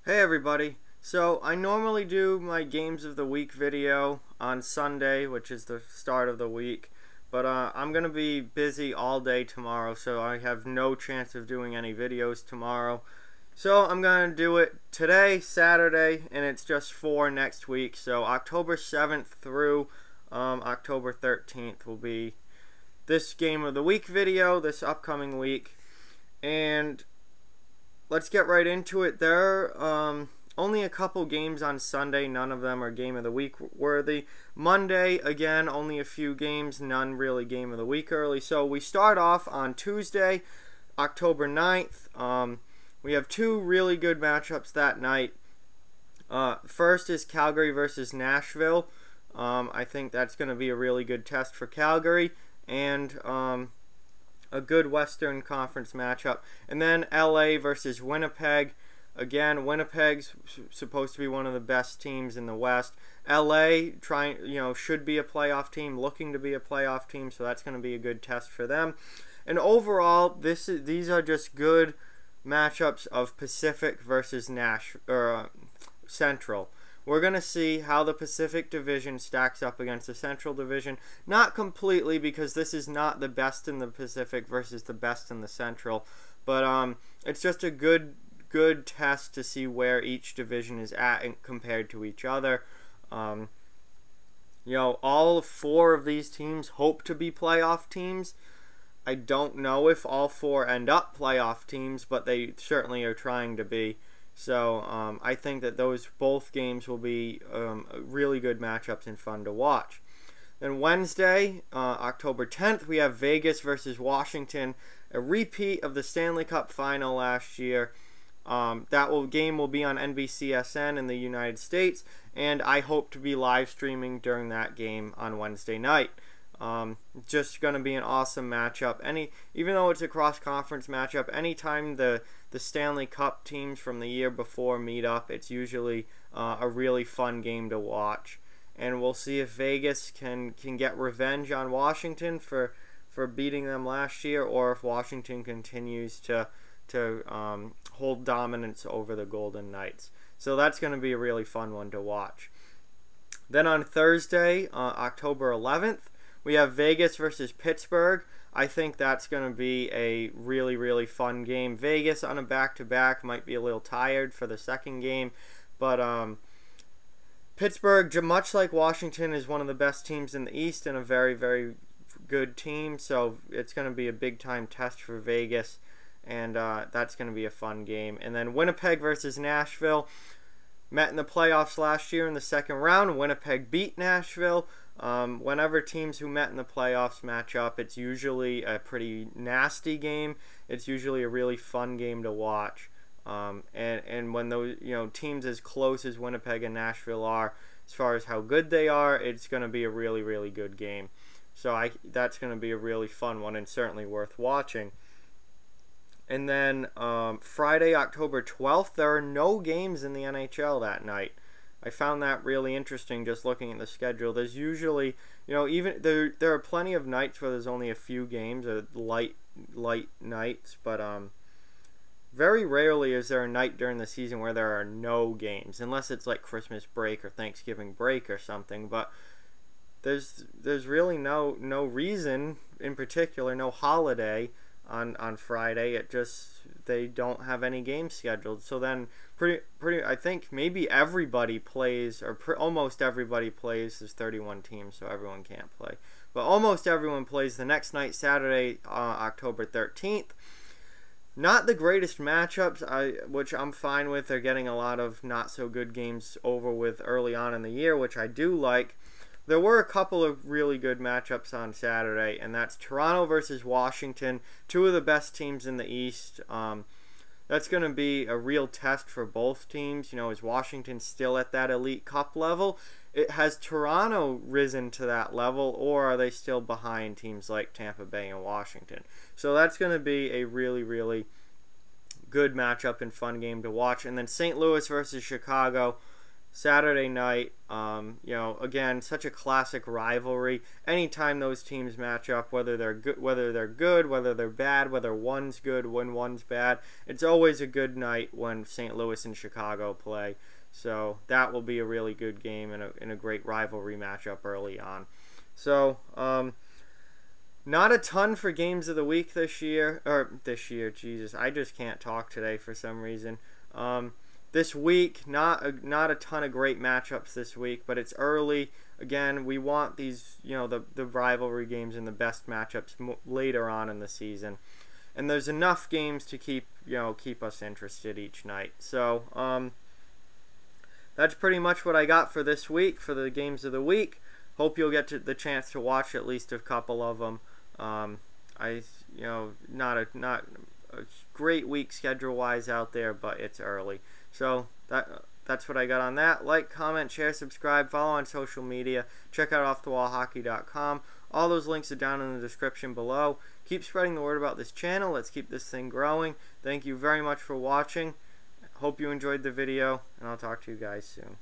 Hey everybody, so I normally do my Games of the Week video on Sunday, which is the start of the week, but I'm going to be busy all day tomorrow, so I have no chance of doing any videos tomorrow. So I'm going to do it today, Saturday, and it's just for next week, so October 7th through October 13th will be this Game of the Week video, this upcoming week, and let's get right into it. There are only a couple games on Sunday. None of them are Game of the Week worthy. Monday, again, only a few games. None really Game of the Week early. So we start off on Tuesday, October 9th. We have two really good matchups that night. First is Calgary versus Nashville. I think that's going to be a really good test for Calgary. And a good Western Conference matchup. And then LA versus Winnipeg. Again, Winnipeg's supposed to be one of the best teams in the West. LA should be a playoff team, looking to be a playoff team, so that's going to be a good test for them. And overall, these are just good matchups of Pacific versus Central. We're going to see how the Pacific Division stacks up against the Central Division. Not completely, because this is not the best in the Pacific versus the best in the Central. But it's just a good test to see where each division is at compared to each other. All four of these teams hope to be playoff teams. I don't know if all four end up playoff teams, but they certainly are trying to be. So I think that both games will be really good matchups and fun to watch. Then Wednesday, October 10th, we have Vegas versus Washington, a repeat of the Stanley Cup final last year. Game will be on NBCSN in the United States, and I hope to be live streaming during that game on Wednesday night. Just going to be an awesome matchup. Even though it's a cross-conference matchup, anytime the Stanley Cup teams from the year before meet up, it's usually a really fun game to watch. And we'll see if Vegas can get revenge on Washington for beating them last year, or if Washington continues to hold dominance over the Golden Knights. So that's going to be a really fun one to watch. Then on Thursday, October 11th, we have Vegas versus Pittsburgh. I think that's going to be a really, really fun game. Vegas on a back-to-back might be a little tired for the second game, but Pittsburgh, much like Washington, is one of the best teams in the East and a very, very good team, so it's going to be a big-time test for Vegas, and that's going to be a fun game. And then Winnipeg versus Nashville. Met in the playoffs last year in the second round. Winnipeg beat Nashville. Whenever teams who met in the playoffs match up, it's usually a pretty nasty game. It's usually a really fun game to watch. And when those teams as close as Winnipeg and Nashville are, as far as how good they are, it's going to be a really, really good game. So that's going to be a really fun one and certainly worth watching. And then Friday, October 12th, there are no games in the NHL that night. I found that really interesting just looking at the schedule. There's usually, even there are plenty of nights where there's only a few games, or light nights, but very rarely is there a night during the season where there are no games, unless it's like Christmas break or Thanksgiving break or something. But there's really no reason in particular, no holiday on Friday. They don't have any games scheduled. So then I think maybe everybody plays, or almost everybody plays. There's 31 teams, so everyone can't play, but almost everyone plays the next night, Saturday, October 13th. Not the greatest matchups, which I'm fine with. They're getting a lot of not so good games over with early on in the year, which I do like. There were a couple of really good matchups on Saturday, and that's Toronto versus Washington, two of the best teams in the East. That's going to be a real test for both teams. Is Washington still at that Elite Cup level? Has Toronto risen to that level, or are they still behind teams like Tampa Bay and Washington? So that's going to be a really, really good matchup and fun game to watch. And then St. Louis versus Chicago. Saturday night. Again, such a classic rivalry. Anytime those teams match up, whether they're good, whether they're bad, whether one's good, when one's bad, it's always a good night when St. Louis and Chicago play. So that will be a really good game and a great rivalry matchup early on. So, not a ton for games of the week this year. Jesus, I just can't talk today for some reason. This week, not a ton of great matchups this week, but it's early. Again, we want these, the rivalry games and the best matchups later on in the season. And there's enough games to keep us interested each night. So, that's pretty much what I got for this week, for the games of the week. Hope you'll get the chance to watch at least a couple of them. Not a great week schedule-wise out there, but it's early. So that's what I got on that. Like, comment, share, subscribe, follow on social media. Check out offthewallhockey.com. All those links are down in the description below. Keep spreading the word about this channel. Let's keep this thing growing. Thank you very much for watching. Hope you enjoyed the video, and I'll talk to you guys soon.